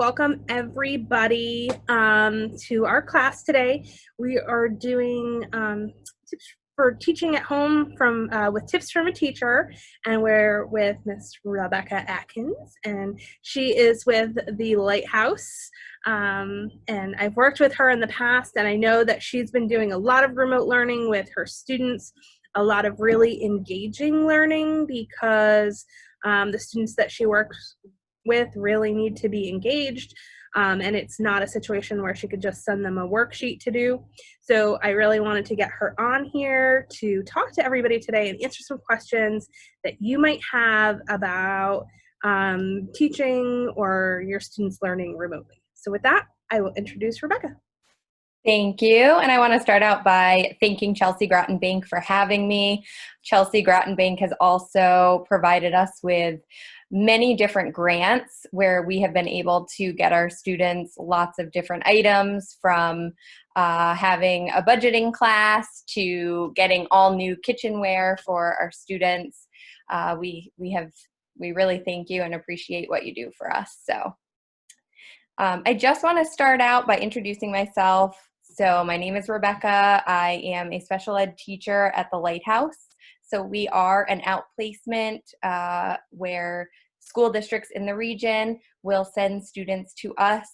Welcome everybody to our class today. We are doing tips for teaching at home from with tips from a teacher, and we're with Miss Rebecca Atkins, and she is with the Lighthouse. And I've worked with her in the past, and I know that she's been doing a lot of remote learning with her students, a lot of really engaging learning because the students that she works with really need to be engaged, and it's not a situation where she could just send them a worksheet to do. So I really wanted to get her on here to talk to everybody today and answer some questions that you might have about teaching or your students learning remotely. So with that, I will introduce Rebecca. Thank you. And I want to start out by thanking Chelsea Groton Bank for having me. Chelsea Groton Bank has also provided us with many different grants where we have been able to get our students lots of different items, from having a budgeting class to getting all new kitchenware for our students. We really thank you and appreciate what you do for us. So I just want to start out by introducing myself. So my name is Rebecca. I am a special ed teacher at the Lighthouse. So we are an outplacement where school districts in the region will send students to us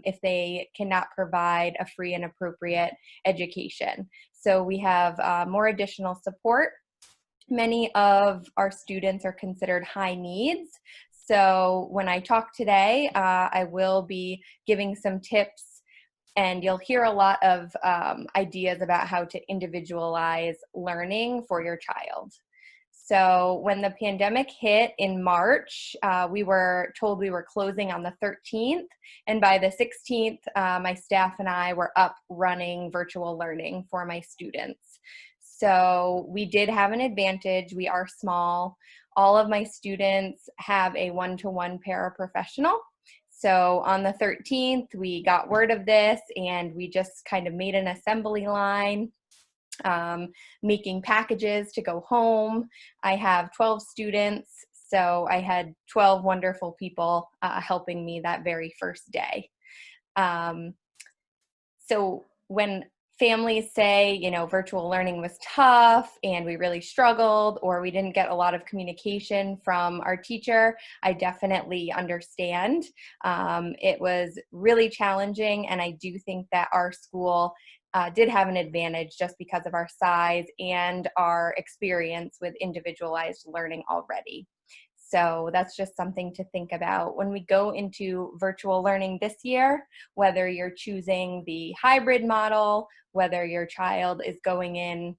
if they cannot provide a free and appropriate education. So we have more additional support. Many of our students are considered high needs. So when I talk today, I will be giving some tips, and you'll hear a lot of ideas about how to individualize learning for your child. So when the pandemic hit in March, we were told we were closing on the 13th, and by the 16th, my staff and I were up running virtual learning for my students. So we did have an advantage. We are small. All of my students have a one-to-one paraprofessional. So on the 13th, we got word of this, and we just kind of made an assembly line, making packages to go home. I have 12 students, so I had 12 wonderful people helping me that very first day. So when families say, you know, virtual learning was tough and we really struggled, or we didn't get a lot of communication from our teacher, I definitely understand. It was really challenging, and I do think that our school did have an advantage just because of our size and our experience with individualized learning already. So that's just something to think about when we go into virtual learning this year, whether you're choosing the hybrid model, whether your child is going in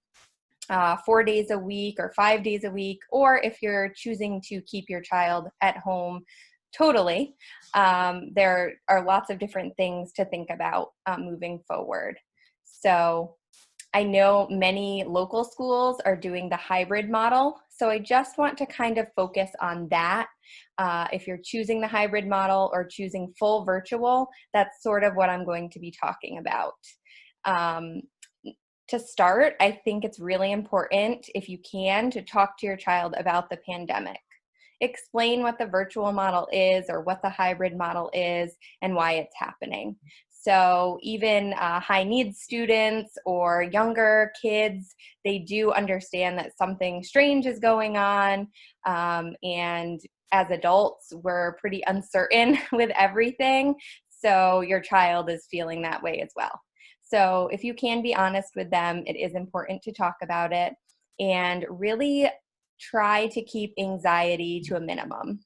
4 days a week or 5 days a week, or if you're choosing to keep your child at home totally. There are lots of different things to think about moving forward. So I know many local schools are doing the hybrid model, so I just want to kind of focus on that. If you're choosing the hybrid model or choosing full virtual, that's sort of what I'm going to be talking about. To start, I think it's really important, if you can, to talk to your child about the pandemic. Explain what the virtual model is or what the hybrid model is and why it's happening. So even high needs students or younger kids, they do understand that something strange is going on. And as adults, we're pretty uncertain with everything. So your child is feeling that way as well. So if you can be honest with them, it is important to talk about it and really try to keep anxiety to a minimum.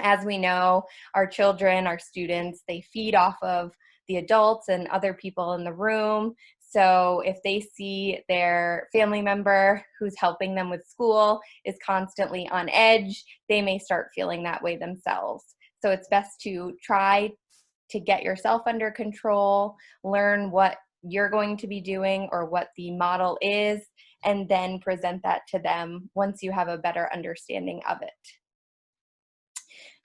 As we know, our children, our students, they feed off of the adults and other people in the room. So if they see their family member who's helping them with school is constantly on edge, they may start feeling that way themselves. So it's best to try to get yourself under control, learn what you're going to be doing or what the model is, and then present that to them once you have a better understanding of it.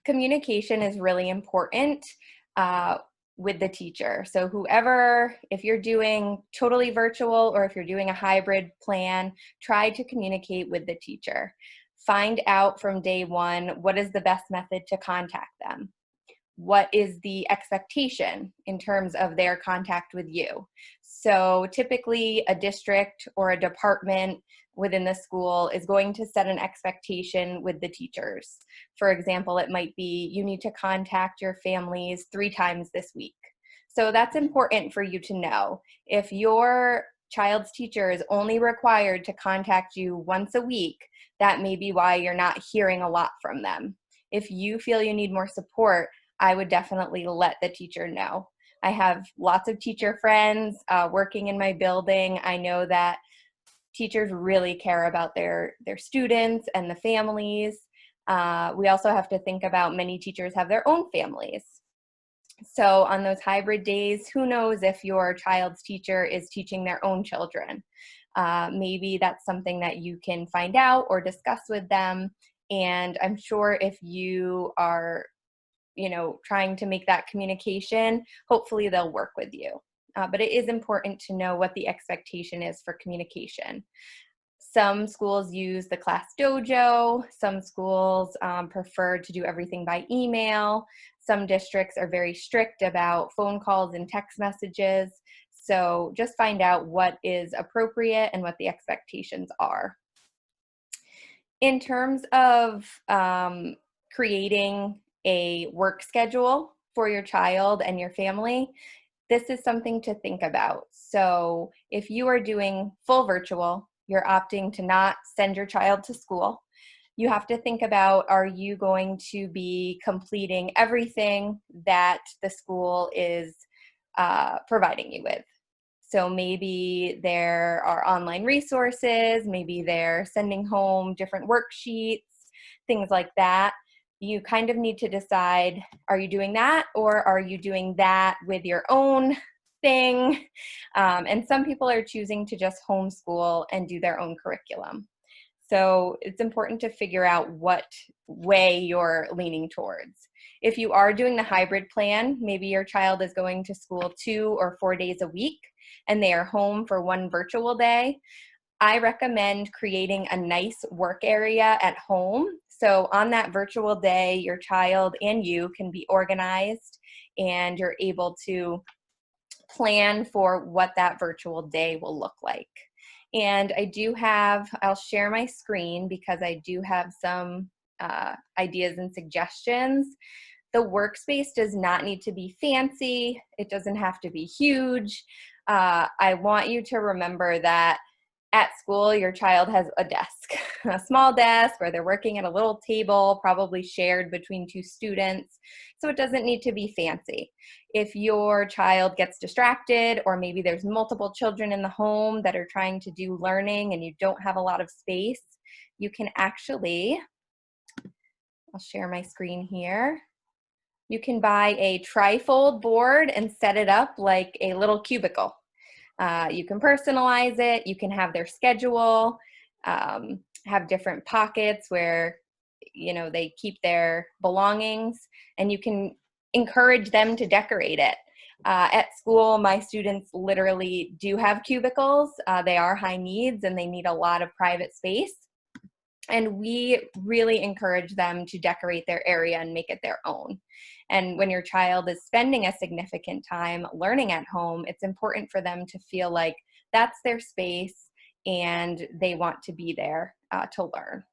Communication is really important with the teacher. So whoever, if you're doing totally virtual or if you're doing a hybrid plan, try to communicate with the teacher. Find out from day one what is the best method to contact them. what is the expectation in terms of their contact with you? So typically a district or a department within the school is going to set an expectation with the teachers. For example, it might be you need to contact your families 3 times this week. So that's important for you to know. If your child's teacher is only required to contact you once a week, that may be why you're not hearing a lot from them. If you feel you need more support, I would definitely let the teacher know. I have lots of teacher friends working in my building. I know that teachers really care about their students and the families. We also have to think about many teachers have their own families. So on those hybrid days, who knows if your child's teacher is teaching their own children. Maybe that's something that you can find out or discuss with them. And I'm sure if you are, trying to make that communication, hopefully they'll work with you. But it is important to know what the expectation is for communication. Some schools use the class dojo. Some schools prefer to do everything by email. Some districts are very strict about phone calls and text messages. So just find out what is appropriate and what the expectations are. In terms of creating a work schedule for your child and your family, this is something to think about. So if you are doing full virtual, you're opting to not send your child to school, you have to think about, are you going to be completing everything that the school is providing you with? So maybe there are online resources, maybe they're sending home different worksheets, things like that. You kind of need to decide, are you doing that or are you doing that with your own thing? And some people are choosing to just homeschool and do their own curriculum. So it's important to figure out what way you're leaning towards. If you are doing the hybrid plan, maybe your child is going to school 2 or 4 days a week and they are home for 1 virtual day, I recommend creating a nice work area at home. So on that virtual day, your child and you can be organized and you're able to plan for what that virtual day will look like. And I'll share my screen because I do have some ideas and suggestions. The workspace does not need to be fancy. It doesn't have to be huge. I want you to remember that at school, your child has a desk, a small desk where they're working at a little table, probably shared between 2 students. So it doesn't need to be fancy. If your child gets distracted, or maybe there's multiple children in the home that are trying to do learning and you don't have a lot of space, you can actually, I'll share my screen here. You can buy a trifold board and set it up like a little cubicle. You can personalize it. You can have their schedule, have different pockets where, they keep their belongings, and you can encourage them to decorate it. At school, my students literally do have cubicles. They are high needs and they need a lot of private space. And we really encourage them to decorate their area and make it their own. And when your child is spending a significant time learning at home, it's important for them to feel like that's their space and they want to be there to learn.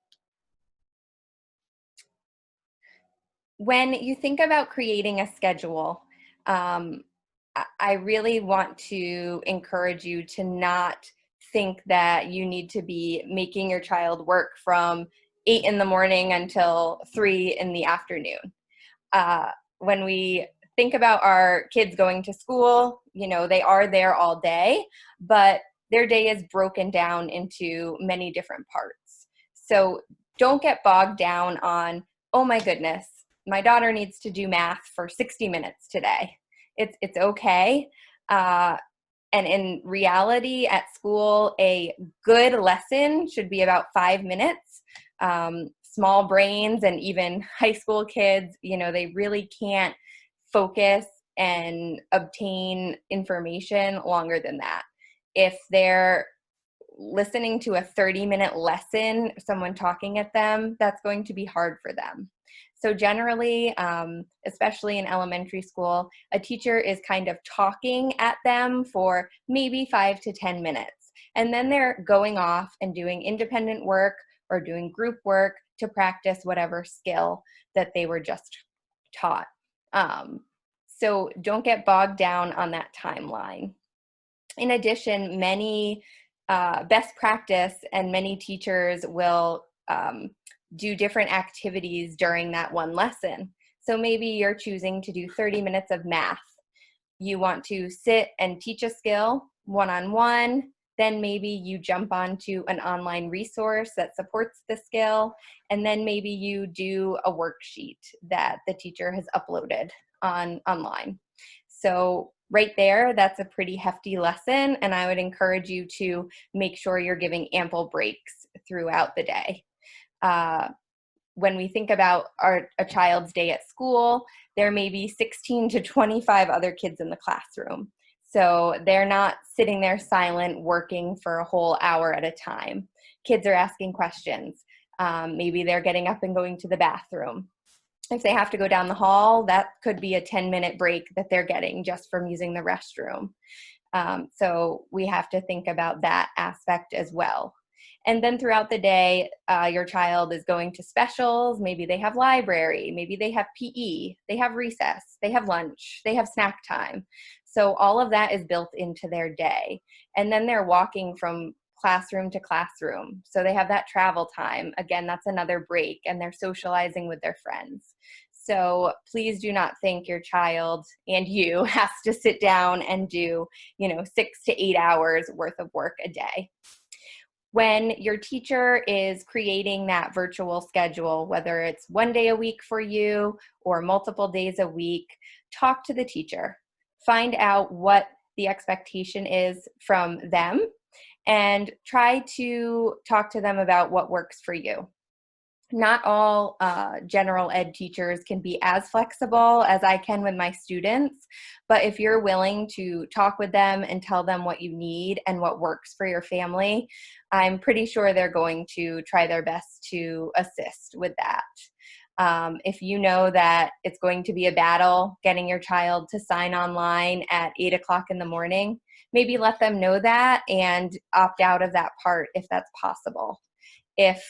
When you think about creating a schedule, I really want to encourage you to not think that you need to be making your child work from 8 in the morning until 3 in the afternoon. When we think about our kids going to school, they are there all day, but their day is broken down into many different parts. So don't get bogged down on, oh my goodness, my daughter needs to do math for 60 minutes today. It's okay. And in reality, at school, a good lesson should be about 5 minutes. Small brains and even high school kids, they really can't focus and obtain information longer than that. If they're listening to a 30-minute lesson, someone talking at them, that's going to be hard for them. So generally, especially in elementary school, a teacher is kind of talking at them for maybe 5 to 10 minutes. And then they're going off and doing independent work or doing group work to practice whatever skill that they were just taught. So don't get bogged down on that timeline. In addition, many best practice and many teachers will do different activities during that one lesson. So maybe you're choosing to do 30 minutes of math. You want to sit and teach a skill one-on-one, then maybe you jump onto an online resource that supports the skill, and then maybe you do a worksheet that the teacher has uploaded online. So right there, that's a pretty hefty lesson, and I would encourage you to make sure you're giving ample breaks throughout the day. When we think about a child's day at school, there may be 16 to 25 other kids in the classroom. So they're not sitting there silent working for a whole hour at a time. Kids are asking questions. Maybe they're getting up and going to the bathroom. If they have to go down the hall, that could be a 10-minute break that they're getting just from using the restroom. So we have to think about that aspect as well. And then throughout the day, your child is going to specials. Maybe they have library, maybe they have PE, they have recess, they have lunch, they have snack time. So all of that is built into their day. And then they're walking from classroom to classroom. So they have that travel time. Again, that's another break, and they're socializing with their friends. So please do not think your child and you has to sit down and do, 6 to 8 hours worth of work a day. When your teacher is creating that virtual schedule, whether it's one day a week for you or multiple days a week, talk to the teacher. Find out what the expectation is from them and try to talk to them about what works for you. Not all general ed teachers can be as flexible as I can with my students, but if you're willing to talk with them and tell them what you need and what works for your family, I'm pretty sure they're going to try their best to assist with that. If you know that it's going to be a battle getting your child to sign online at 8 o'clock in the morning, maybe let them know that and opt out of that part if that's possible. If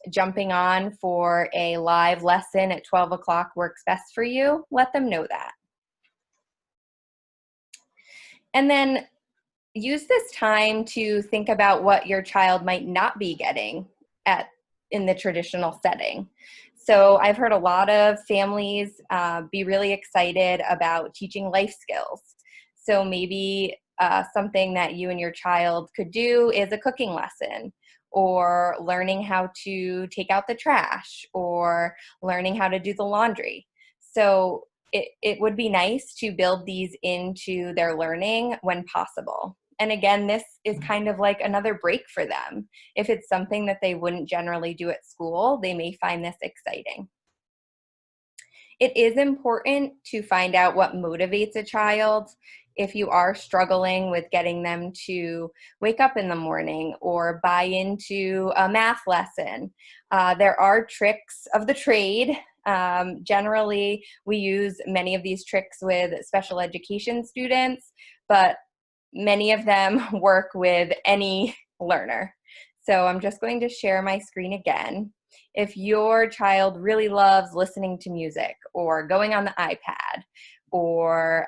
jumping on for a live lesson at 12 o'clock works best for you, let them know that. And then use this time to think about what your child might not be getting in the traditional setting. So I've heard a lot of families be really excited about teaching life skills. So maybe something that you and your child could do is a cooking lesson, or learning how to take out the trash, or learning how to do the laundry. So it would be nice to build these into their learning when possible. And again, this is kind of like another break for them. If it's something that they wouldn't generally do at school, they may find this exciting. It is important to find out what motivates a child. If you are struggling with getting them to wake up in the morning or buy into a math lesson, there are tricks of the trade. Generally, we use many of these tricks with special education students, but many of them work with any learner. So I'm just going to share my screen again. If your child really loves listening to music or going on the iPad or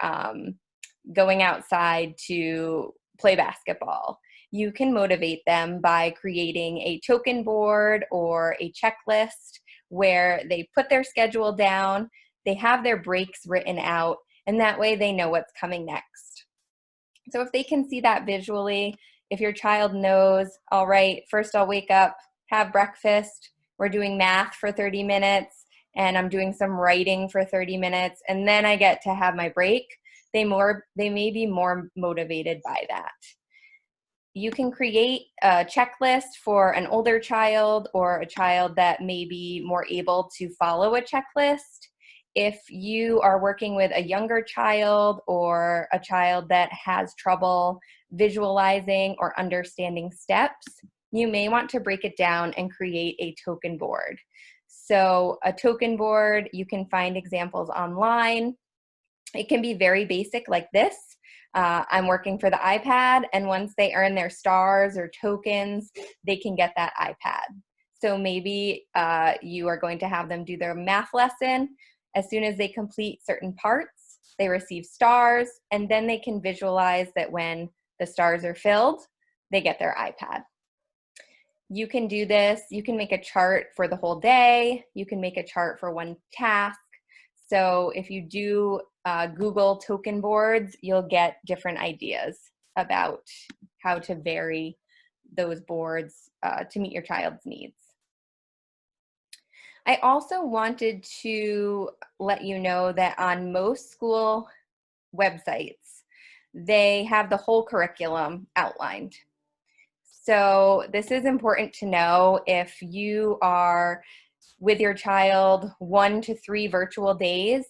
going outside to play basketball, you can motivate them by creating a token board or a checklist where they put their schedule down, they have their breaks written out, and that way they know what's coming next. So if they can see that visually, if your child knows, all right, first I'll wake up, have breakfast, we're doing math for 30 minutes, and I'm doing some writing for 30 minutes, and then I get to have my break, they may be more motivated by that. You can create a checklist for an older child or a child that may be more able to follow a checklist. If you are working with a younger child or a child that has trouble visualizing or understanding steps, you may want to break it down and create a token board. So a token board, you can find examples online. It can be very basic like this. I'm working for the iPad, and once they earn their stars or tokens, they can get that iPad. So maybe you are going to have them do their math lesson. As soon as they complete certain parts, they receive stars, and then they can visualize that when the stars are filled, they get their iPad. You can do this. You can make a chart for the whole day. You can make a chart for one task. So if you do Google token boards, you'll get different ideas about how to vary those boards to meet your child's needs. I also wanted to let you know that on most school websites, they have the whole curriculum outlined. So this is important to know if you are with your child 1 to 3 virtual days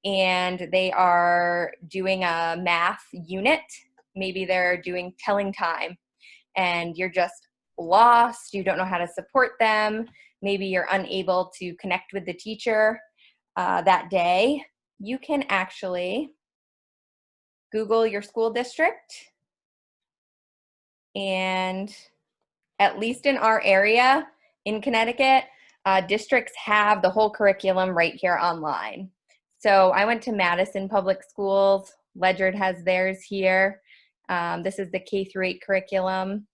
and they are doing a math unit. Maybe they're doing telling time and you're just lost, you don't know how to support them, maybe you're unable to connect with the teacher that day. You can actually Google your school district, and at least in our area in Connecticut, districts have the whole curriculum right here online. So I went to Madison Public Schools. Ledyard has theirs here. This is the K-8 curriculum.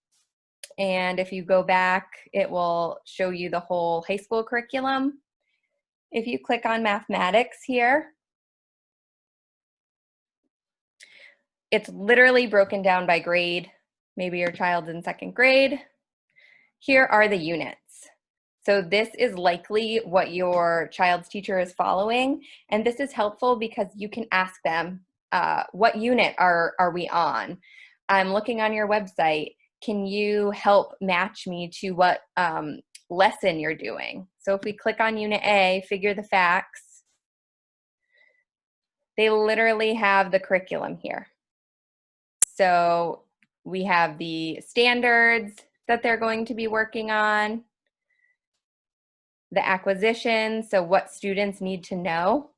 And if you go back, it will show you the whole high school curriculum. If you click on mathematics here, it's literally broken down by grade. Maybe your child's in 2nd grade. Here are the units. So this is likely what your child's teacher is following. And this is helpful because you can ask them, what unit are we on? I'm looking on your website. Can you help match me to what lesson you're doing? So if we click on Unit A, figure the facts, they literally have the curriculum here. So we have the standards that they're going to be working on, the acquisition, so what students need to know.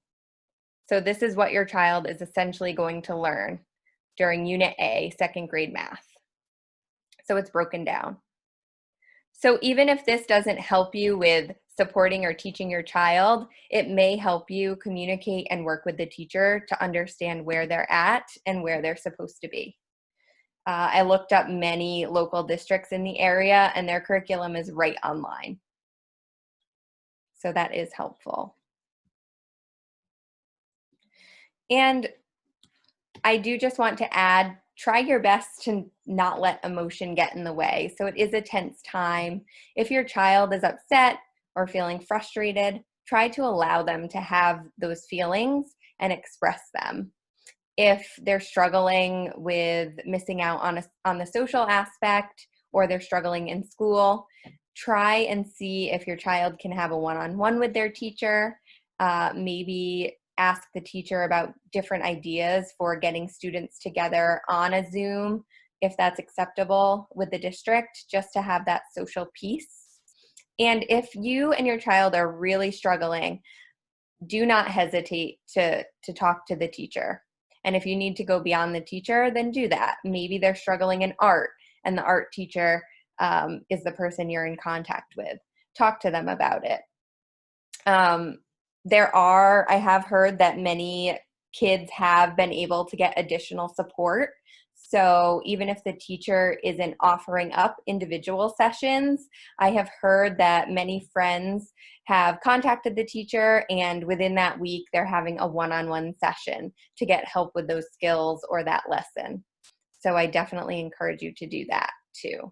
So this is what your child is essentially going to learn during Unit A, 2nd grade math. So it's broken down. So even if this doesn't help you with supporting or teaching your child, it may help you communicate and work with the teacher to understand where they're at and where they're supposed to be. I looked up many local districts in the area and their curriculum is right online. So that is helpful. And I do just want to add, try your best to not let emotion get in the way. So it is a tense time. If your child is upset or feeling frustrated, try to allow them to have those feelings and express them. If they're struggling with missing out on the social aspect, or they're struggling in school, try and see if your child can have a one-on-one with their teacher. Maybe ask the teacher about different ideas for getting students together on a Zoom, if that's acceptable with the district, just to have that social piece. And if you and your child are really struggling, do not hesitate to talk to the teacher. And if you need to go beyond the teacher, then do that. Maybe they're struggling in art and the art teacher is the person you're in contact with. Talk to them about it. I have heard that many kids have been able to get additional support. So even if the teacher isn't offering up individual sessions, I have heard that many friends have contacted the teacher, and within that week, they're having a one-on-one session to get help with those skills or that lesson. So I definitely encourage you to do that too.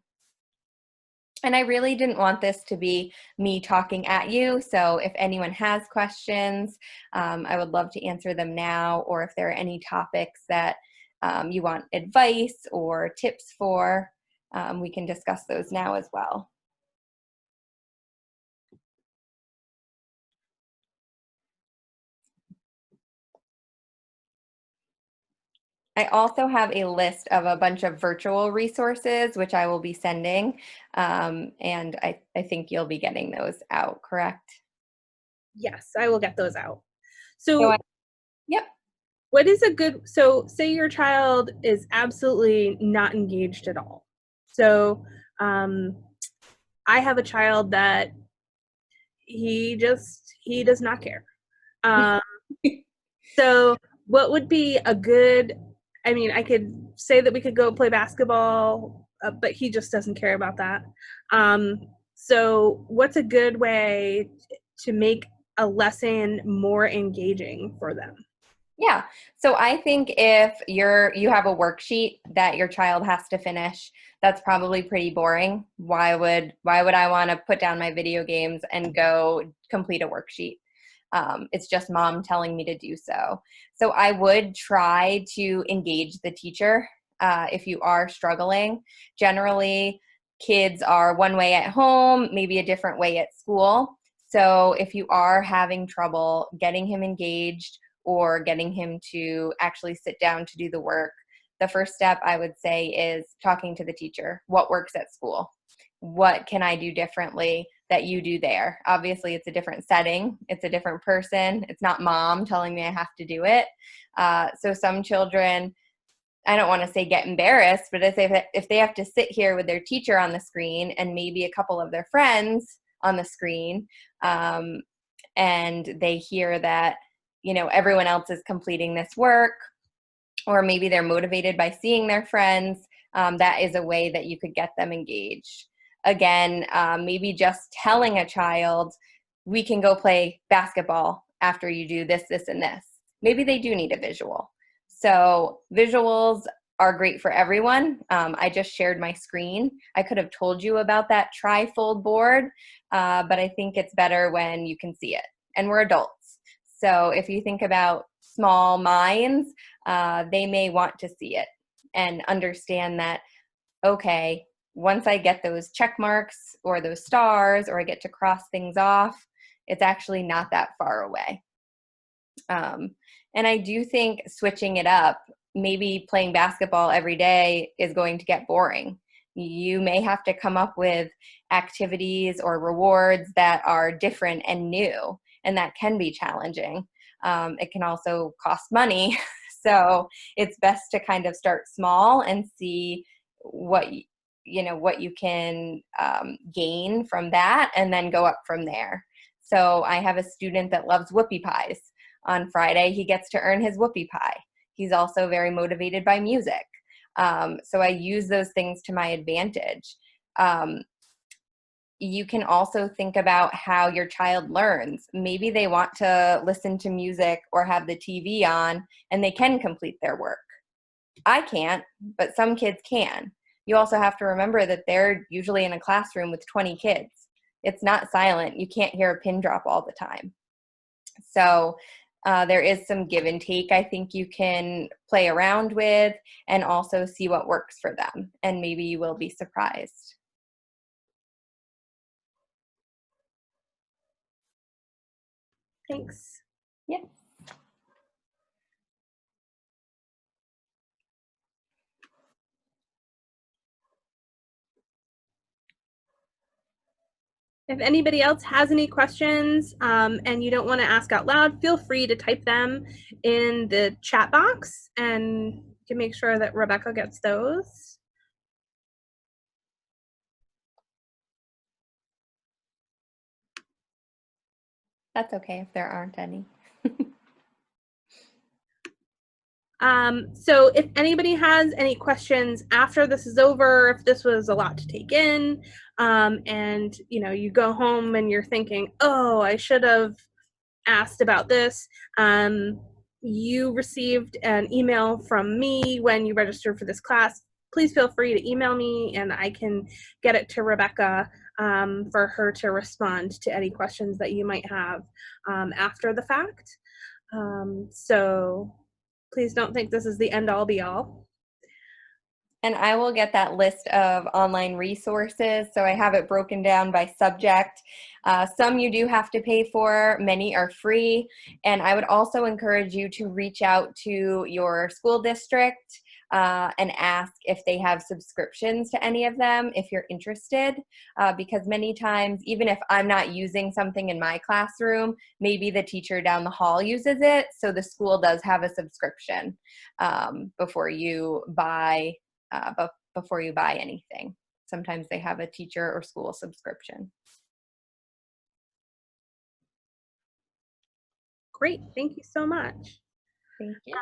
And I really didn't want this to be me talking at you. So if anyone has questions, I would love to answer them now, or if there are any topics that you want advice or tips for, we can discuss those now as well. I also have a list of a bunch of virtual resources, which I will be sending, and I think you'll be getting those out, correct? Yes, I will get those out. So So yep. what is a good, so say your child is absolutely not engaged at all. So um, I have a child that he does not care. Um, so what would be a good, I mean, I could say that we could go play basketball, but he just doesn't care about that. Um, so what's a good way to make a lesson more engaging for them? Yeah. So I think if you have a worksheet that your child has to finish, that's probably pretty boring. Why would I want to put down my video games and go complete a worksheet? It's just mom telling me to do so. So I would try to engage the teacher if you are struggling. Generally, kids are one way at home, maybe a different way at school. So if you are having trouble getting him engaged, or getting him to actually sit down to do the work, the first step I would say is talking to the teacher. What works at school? What can I do differently that you do there? Obviously, it's a different setting. It's a different person. It's not mom telling me I have to do it. So some children, I don't want to say get embarrassed, but if they have to sit here with their teacher on the screen and maybe a couple of their friends on the screen, and they hear that everyone else is completing this work, or maybe they're motivated by seeing their friends, that is a way that you could get them engaged. Again, maybe just telling a child, we can go play basketball after you do this, this, and this. Maybe they do need a visual. So visuals are great for everyone. I just shared my screen. I could have told you about that tri-fold board, but I think it's better when you can see it. And we're adults. So if you think about small minds, they may want to see it and understand that, okay, once I get those check marks or those stars, or I get to cross things off, it's actually not that far away. And I do think switching it up, maybe playing basketball every day is going to get boring. You may have to come up with activities or rewards that are different and new, and that can be challenging. It can also cost money. So it's best to kind of start small and see what you can gain from that, and then go up from there. So I have a student that loves whoopie pies. On Friday, he gets to earn his whoopie pie. He's also very motivated by music. So I use those things to my advantage. You can also think about how your child learns. Maybe they want to listen to music or have the TV on, and they can complete their work. I can't, but some kids can. You also have to remember that they're usually in a classroom with 20 kids. It's not silent. You can't hear a pin drop all the time. So there is some give and take I think you can play around with, and also see what works for them. And maybe you will be surprised. Thanks. Yeah. If anybody else has any questions and you don't want to ask out loud, feel free to type them in the chat box, and to make sure that Rebecca gets those. That's okay if there aren't any. So if anybody has any questions after this is over, if this was a lot to take in, and you go home and you're thinking, oh, I should have asked about this, you received an email from me when you registered for this class, please feel free to email me and I can get it to Rebecca for her to respond to any questions that you might have after the fact. So please don't think this is the end all be all. And I will get that list of online resources. So I have it broken down by subject. Some you do have to pay for, many are free. And I would also encourage you to reach out to your school district and ask if they have subscriptions to any of them if you're interested, because many times, even if I'm not using something in my classroom, maybe the teacher down the hall uses it, so the school does have a subscription before you buy anything. Sometimes they have a teacher or school subscription. Great. Thank you so much. Thank you.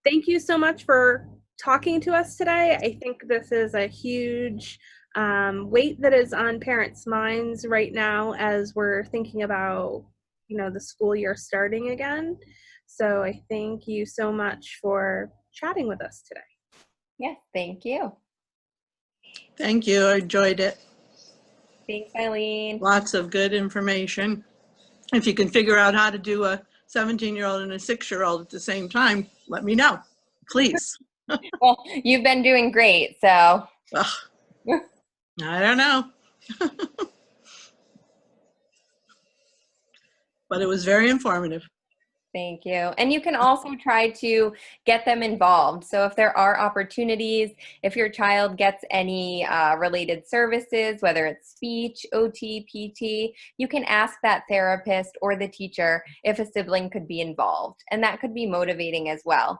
Thank you so much for talking to us today. I think this is a huge weight that is on parents' minds right now as we're thinking about, the school year starting again. So I thank you so much for chatting with us today. Yes, thank you. Thank you. I enjoyed it. Thanks, Eileen. Lots of good information. If you can figure out how to do a 17-year-old and a 6-year-old at the same time, let me know, please. Well, you've been doing great, so. Ugh, I don't know. But it was very informative. Thank you. And you can also try to get them involved. So if there are opportunities, if your child gets any related services, whether it's speech, OT, PT, you can ask that therapist or the teacher if a sibling could be involved. And that could be motivating as well.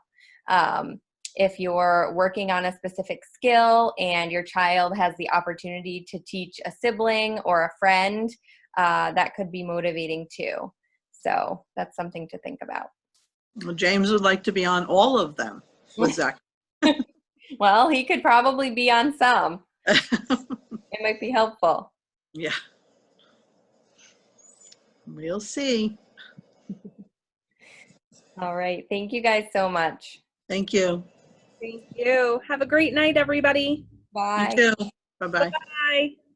If you're working on a specific skill and your child has the opportunity to teach a sibling or a friend, that could be motivating too. So that's something to think about. Well, James would like to be on all of them with Zach. Well, he could probably be on some. It might be helpful. Yeah. We'll see. All right. Thank you guys so much. Thank you. Thank you. Have a great night, everybody. Bye. You too. Bye-bye. Bye.